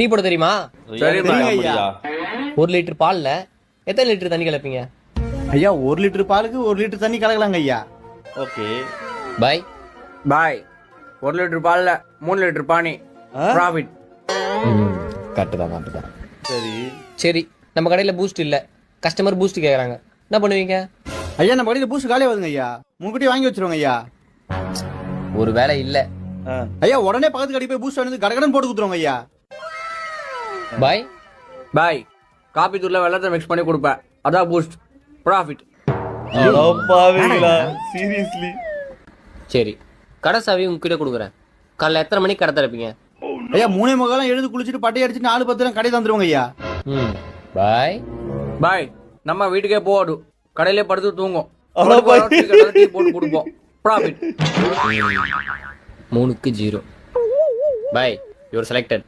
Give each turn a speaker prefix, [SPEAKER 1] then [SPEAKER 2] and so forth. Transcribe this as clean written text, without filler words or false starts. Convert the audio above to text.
[SPEAKER 1] Tea போட தெரியுமா?
[SPEAKER 2] சரிங்க ஐயா.
[SPEAKER 1] 1 லிட்டர் பால்ல எத்தனை லிட்டர் தண்ணி கலப்பீங்க?
[SPEAKER 3] ஐயா 1 லிட்டர் பாலுக்கு 1 லிட்டர் தண்ணி கலக்கலாங்க ஐயா.
[SPEAKER 2] ஓகே.
[SPEAKER 1] பாய்.
[SPEAKER 4] பாய் 1 லிட்டர் பால்ல 3 லிட்டர் பானி. ப்ராஃபிட்.
[SPEAKER 1] கரெக்ட் தான்.
[SPEAKER 2] சரி.
[SPEAKER 1] சரி, நம்ம கடையில பூஸ்ட் இல்ல, கஸ்டமர் பூஸ்ட் கேக்குறாங்க, என்ன பண்ணுவீங்க?
[SPEAKER 3] ஐயா நம்ம கடையில பூஸ்ட் காலியா வருதுங்க ஐயா, முன்கூட்டியே வாங்கி வச்சிருவோங்க ஐயா.
[SPEAKER 1] ஒரு வேலை இல்ல.
[SPEAKER 3] ஐயா உடனே பக்கத்து கடைக்கு போய் பூஸ்ட் வந்து கடகடன் போட்டு குடுத்துருவோங்க ஐயா.
[SPEAKER 1] பாய்.
[SPEAKER 4] பாய் காபி தூள்ல வெள்ளத்தை மிக்ஸ் பண்ணி கொடுப்பேன், அதான் பூஸ்ட். ப்ராஃபிட்.
[SPEAKER 2] பாவீங்களா சீரியஸ்லி?
[SPEAKER 1] சரி, கடை சாவி உங்ககிட்ட கொடுக்குறேன். காலைல எத்தனை மணிக்கு கடை திறப்பீங்க?
[SPEAKER 3] ஐயா 3:45 எழுந்து குளிச்சுட்டு பட்டை அடிச்சுட்டு 4:10 கடை தந்துருவோங்க ஐயா.
[SPEAKER 1] பாய்.
[SPEAKER 4] பாய் நம்ம வீட்டுக்கே போடும், கடையிலே படுத்து தூங்கும்,
[SPEAKER 2] பாய்.
[SPEAKER 4] டீ போட்டு கொடுப்போம். ப்ராஃபிட்.
[SPEAKER 1] 3க்கு 0. பாய், யூ ஆர் செலக்டட்.